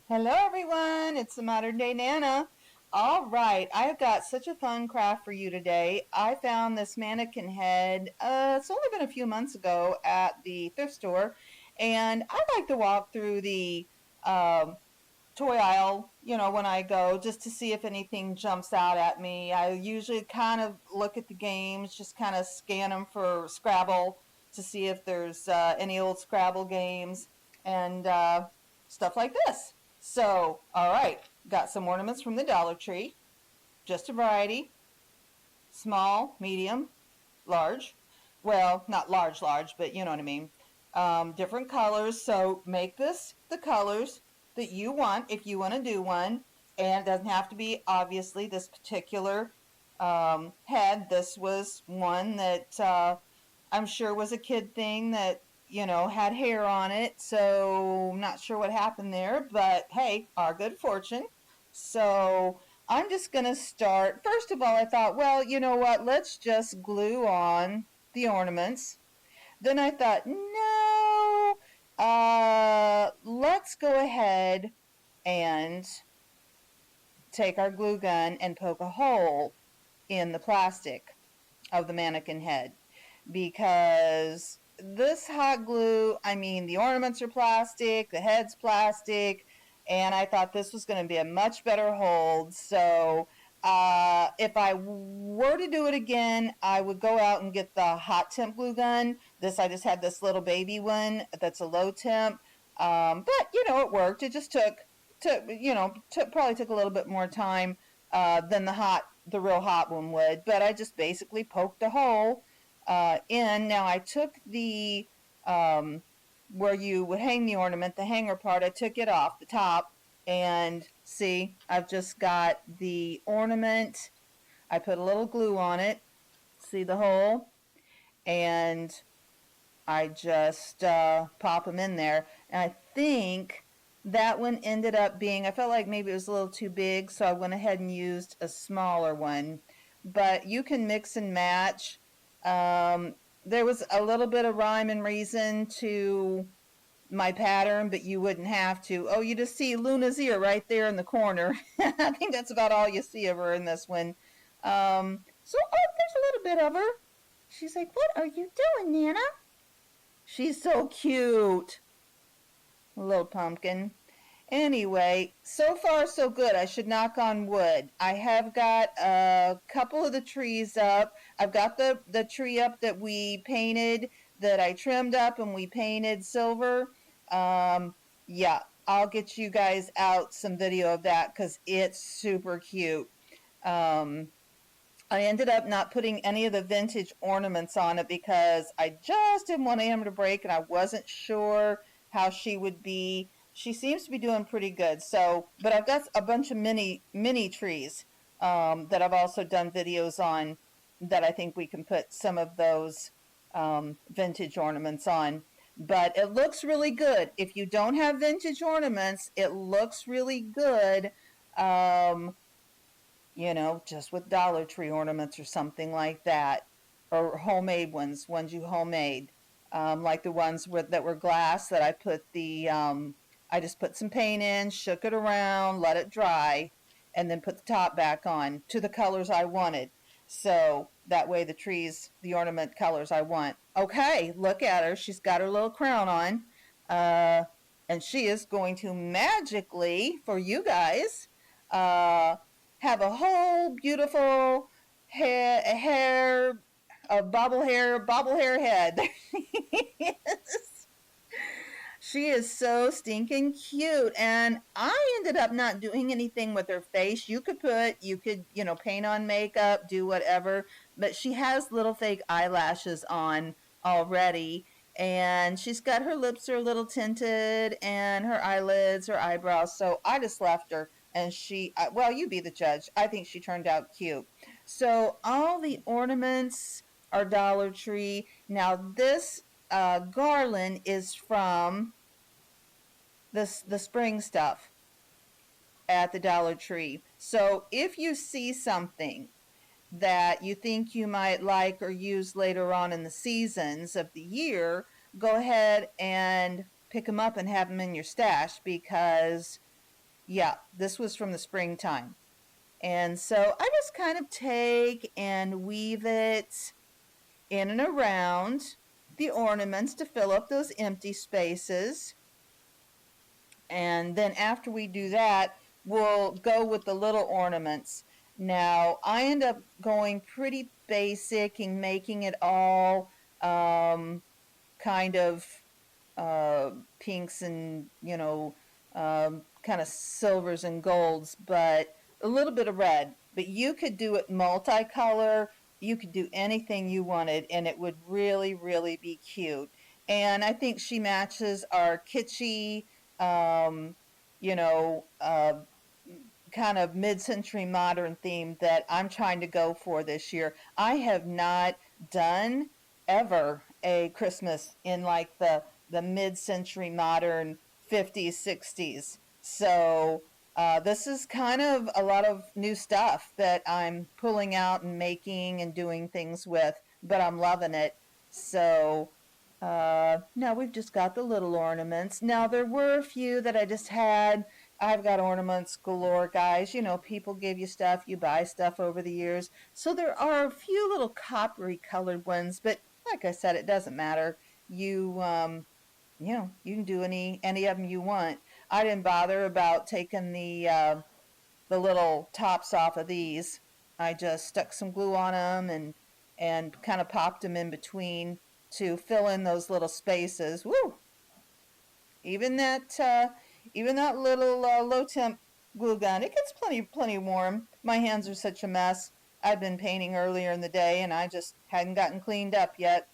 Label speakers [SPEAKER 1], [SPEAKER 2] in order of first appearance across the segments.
[SPEAKER 1] Hello everyone, it's the Modern Day Nana. Alright, I've got such a fun craft for you today. I found this mannequin head, it's only been a few months ago at the thrift store, and I like to walk through the toy aisle, when I go, just to see if anything jumps out at me. I usually kind of look at the games, just kind of scan them for Scrabble to see if there's any old Scrabble games and stuff like this. So, all right, got some ornaments from the Dollar Tree, just a variety, small, medium, large. Well, not large, but you know what I mean. Different colors. So make this the colors that you want if you want to do one. And it doesn't have to be obviously this particular head. This was one that I'm sure was a kid thing that, had hair on it. So I'm not sure what happened there, but hey, our good fortune. So I'm just going to start. First of all, I thought, well, you know what? Let's just glue on the ornaments. Then I thought, no, let's go ahead and take our glue gun and poke a hole in the plastic of the mannequin head, because this hot glue, I mean, the ornaments are plastic, the head's plastic, and I thought this was going to be a much better hold. So if I were to do it again, I would go out and get the hot temp glue gun. I just had this little baby one that's a low temp, but it worked. It just probably took a little bit more time than the real hot one would. But I just basically poked a hole in. Now I took the where you would hang the ornament, the hanger part. I took it off the top, and see, I've just got the ornament. I put a little glue on it. See the hole? And I just pop them in there. And I think that one ended up being, I felt like maybe it was a little too big, so I went ahead and used a smaller one. But you can mix and match. There was a little bit of rhyme and reason to my pattern, but you wouldn't have to. Oh, you just see Luna's ear right there in the corner. I think that's about all you see of her in this one. There's a little bit of her. She's like, "What are you doing, Nana?" She's so cute. A little pumpkin. Anyway, so far so good. I should knock on wood. I have got a couple of the trees up. I've got the tree up that we painted, that I trimmed up and we painted silver. Yeah, I'll get you guys out some video of that because it's super cute. I ended up not putting any of the vintage ornaments on it because I just didn't want Amber to break, and I wasn't sure how she would be. She seems to be doing pretty good. So, but I've got a bunch of mini trees that I've also done videos on that I think we can put some of those vintage ornaments on. But it looks really good. If you don't have vintage ornaments, it looks really good. Just with Dollar Tree ornaments or something like that, or homemade ones you homemade, like the ones that were glass that I just put some paint in, shook it around, let it dry, and then put the top back on to the colors I wanted. So that way the ornament colors I want. Okay, look at her. She's got her little crown on. And she is going to magically, for you guys, have a whole beautiful bobble hair head. She is so stinking cute, and I ended up not doing anything with her face. You could paint on makeup, do whatever, but she has little fake eyelashes on already, and she's got her lips are a little tinted, and her eyelids, her eyebrows, so I just left her, and well, you be the judge. I think she turned out cute. So all the ornaments are Dollar Tree. Now this garland is from the spring stuff at the Dollar Tree. So if you see something that you think you might like or use later on in the seasons of the year, go ahead and pick them up and have them in your stash, because Yeah, this was from the springtime. And so I just kind of take and weave it in and around the ornaments to fill up those empty spaces. And then after we do that, we'll go with the little ornaments. Now, I end up going pretty basic and making it all kind of pinks and, kind of silvers and golds, but a little bit of red. But you could do it multicolor. You could do anything you wanted, and it would really, really be cute. And I think she matches our kitschy, um, you know, uh, kind of mid-century modern theme that I'm trying to go for this year. I have not done ever a Christmas in like the mid-century modern 50s, 60s. So this is kind of a lot of new stuff that I'm pulling out and making and doing things with, but I'm loving it. So now we've just got the little ornaments. Now there were a few that I just had. I've got ornaments galore, guys. You know, people give you stuff, you buy stuff over the years. So there are a few little coppery colored ones, but like I said, it doesn't matter. You you can do any of them you want. I didn't bother about taking the little tops off of these. I just stuck some glue on them and kind of popped them in between to fill in those little spaces. Woo! Even that little low temp glue gun, it gets plenty warm. My hands are such a mess. I've been painting earlier in the day and I just hadn't gotten cleaned up yet.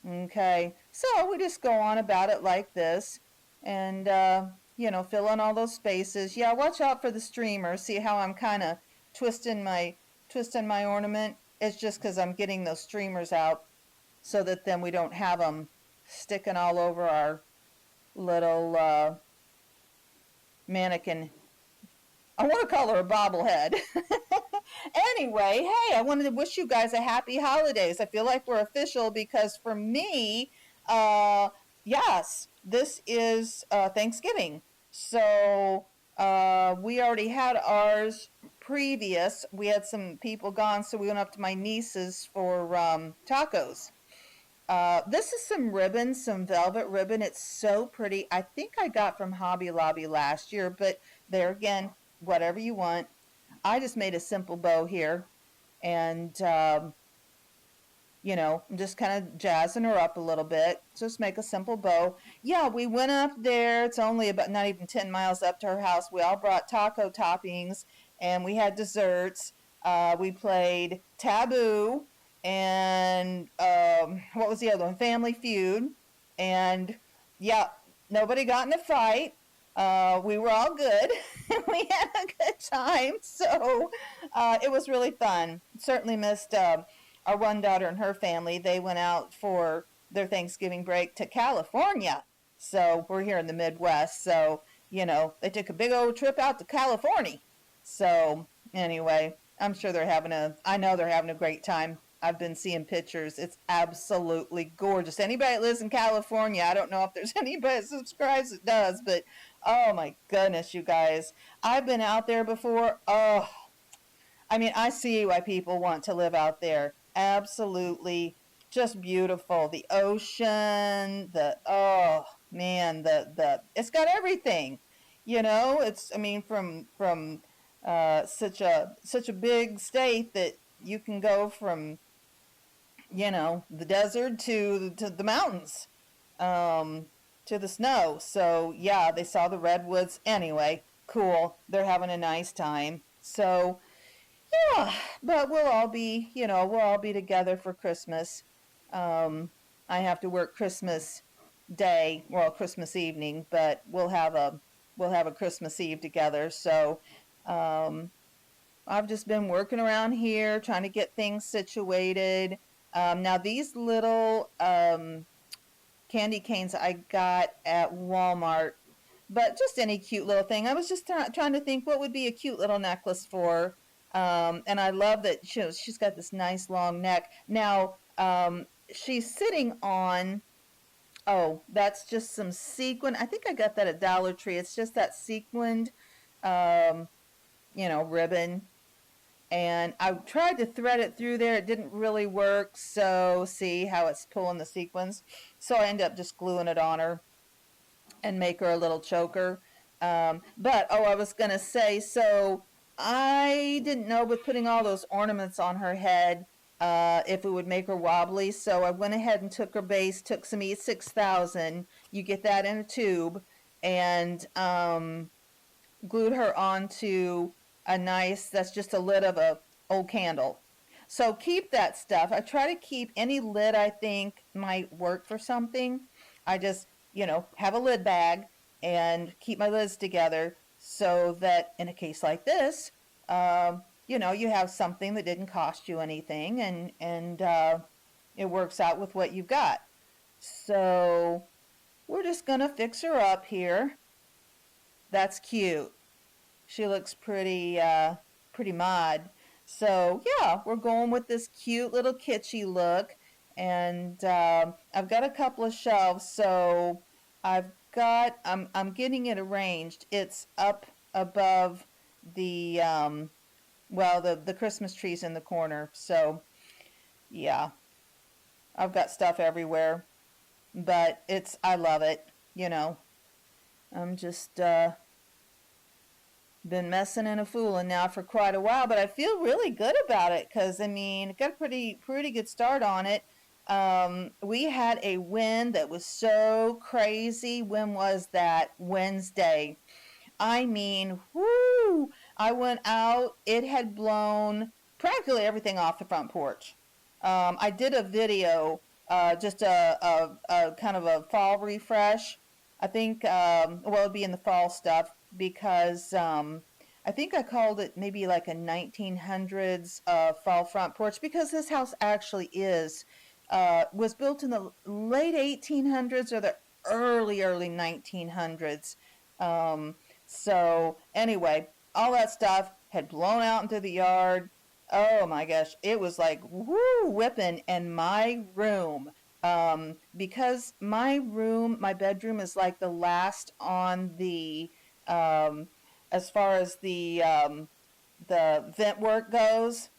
[SPEAKER 1] Okay, so we just go on about it like this, and fill in all those spaces. Yeah, watch out for the streamer. See how I'm kind of twisting my ornament? It's just because I'm getting those streamers out so that then we don't have them sticking all over our little mannequin. I want to call her a bobblehead. Anyway, hey, I wanted to wish you guys a happy holidays. I feel like we're official because for me, yes, this is Thanksgiving. So we already had ours previous. We had some people gone, so we went up to my niece's for tacos. This is some ribbon, some velvet ribbon. It's so pretty. I think I got from Hobby Lobby last year, but there again, whatever you want. I just made a simple bow here, and I'm just kind of jazzing her up a little bit. Just make a simple bow. Yeah, we went up there. It's only about not even 10 miles up to her house. We all brought taco toppings, and we had desserts. We played Taboo, and what was the other one? Family Feud. And yeah, nobody got in a fight. We were all good. We had a good time. So it was really fun. Certainly missed our one daughter and her family. They went out for their Thanksgiving break to California. So we're here in the Midwest. So, they took a big old trip out to California. So anyway, I know they're having a great time. I've been seeing pictures. It's absolutely gorgeous. Anybody that lives in California, I don't know if there's anybody that subscribes that does, but oh my goodness, you guys. I've been out there before. Oh, I see why people want to live out there. Absolutely just beautiful. The ocean, oh man, it's got everything. It's from such a big state that you can go from the desert to the mountains, to the snow. So yeah, they saw the redwoods. Anyway, cool. They're having a nice time. So yeah, but we'll all be together for Christmas. I have to work Christmas Day, well, Christmas evening, but we'll have a Christmas Eve together. So I've just been working around here, trying to get things situated. Now these little candy canes I got at Walmart, but just any cute little thing. I was just trying to think what would be a cute little necklace for. And I love that she's got this nice long neck. Now she's sitting on Oh, that's just some sequin. I think I got that at Dollar Tree. It's just that sequined, um, ribbon. And I tried to thread it through there. It didn't really work. So see how it's pulling the sequins. So I ended up just gluing it on her and make her a little choker. I was going to say, so I didn't know with putting all those ornaments on her head if it would make her wobbly. So I went ahead and took her base, took some E6000. You get that in a tube, and glued her onto a nice, that's just a lid of a old candle. So keep that stuff. I try to keep any lid I think might work for something. I just, have a lid bag and keep my lids together so that in a case like this, you have something that didn't cost you anything, and it works out with what you've got. So we're just gonna fix her up here. That's cute. She looks pretty mod. So yeah, we're going with this cute little kitschy look, and I've got a couple of shelves. So I'm getting it arranged. It's up above the the Christmas trees in the corner. So yeah, I've got stuff everywhere, but I love it. I'm just been messing and a fooling now for quite a while, but I feel really good about it because I mean, got a pretty good start on it. We had a wind that was so crazy. When was that? Wednesday. I mean, whoo! I went out. It had blown practically everything off the front porch. I did a video, just a kind of a fall refresh. I think, it'd be in the fall stuff because I think I called it maybe like a 1900s fall front porch because this house actually was built in the late 1800s or the early 1900s. So anyway, all that stuff had blown out into the yard. Oh my gosh, it was like woo whipping. And my room, because my bedroom is like the last on the as far as the vent work goes.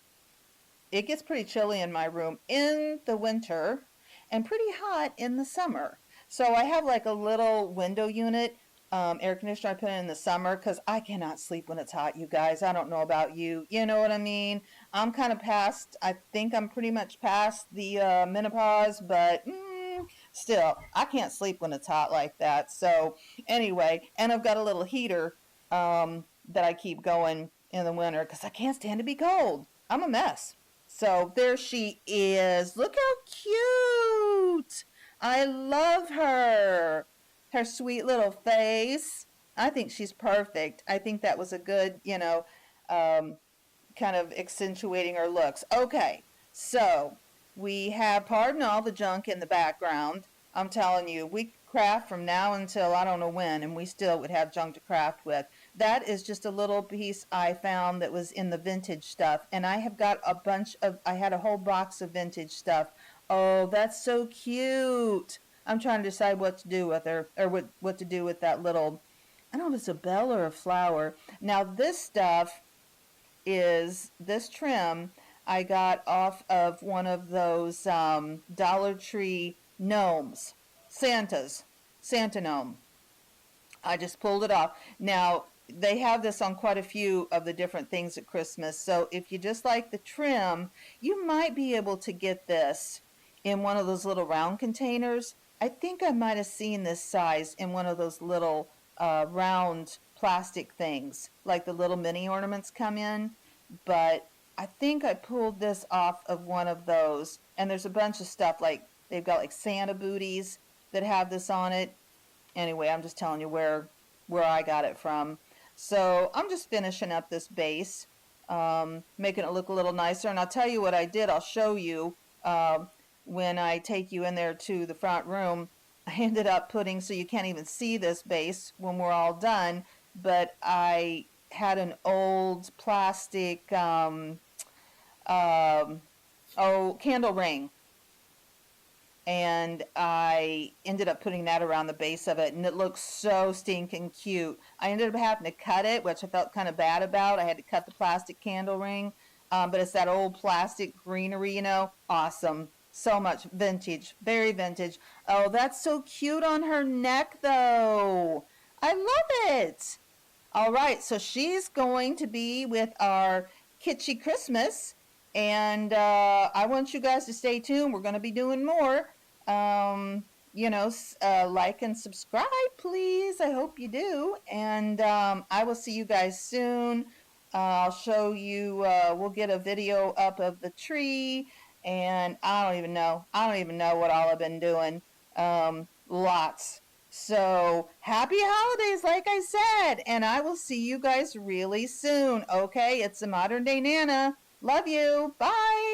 [SPEAKER 1] It gets pretty chilly in my room in the winter and pretty hot in the summer. So I have like a little window unit, air conditioner I put in the summer because I cannot sleep when it's hot, you guys. I don't know about you. You know what I mean? I'm kind of past, I think I'm pretty much past the menopause, but still, I can't sleep when it's hot like that. So anyway, and I've got a little heater that I keep going in the winter because I can't stand to be cold. I'm a mess. So there she is. Look how cute. I love her. Her sweet little face. I think she's perfect. I think that was a good, kind of accentuating her looks. Okay, so we have, pardon all the junk in the background. I'm telling you, we craft from now until I don't know when, and we still would have junk to craft with. That is just a little piece I found that was in the vintage stuff, and I have got I had a whole box of vintage stuff. Oh, that's so cute. I'm trying to decide what to do with her, or what to do with that little, I don't know if it's a bell or a flower. Now this stuff is, this trim I got off of one of those Dollar Tree gnomes, Santa gnome. I just pulled it off. Now, they have this on quite a few of the different things at Christmas. So if you just like the trim, you might be able to get this in one of those little round containers. I think I might have seen this size in one of those little round plastic things, like the little mini ornaments come in. But I think I pulled this off of one of those. And there's a bunch of stuff, like they've got like Santa booties that have this on it. Anyway, I'm just telling you where I got it from. So I'm just finishing up this base, making it look a little nicer. And I'll tell you what I did. I'll show you when I take you in there to the front room. I ended up putting, so you can't even see this base when we're all done, but I had an old plastic candle ring. and I ended up putting that around the base of it, and it looks so stinking cute. I ended up having to cut it, which I felt kind of bad about. I had to cut the plastic candle ring, but it's that old plastic greenery, you know, awesome. So much vintage, very vintage. Oh, that's so cute on her neck, though. I love it. All right, so she's going to be with our Kitschy Christmas, and I want you guys to stay tuned. We're going to be doing more. Like and subscribe, please. I hope you do, and I will see you guys soon. I'll show you. We'll get a video up of the tree, and I don't even know. I don't even know what all I've been doing. Lots. So happy holidays, like I said, and I will see you guys really soon. Okay, it's the Modern Day Nana. Love you. Bye.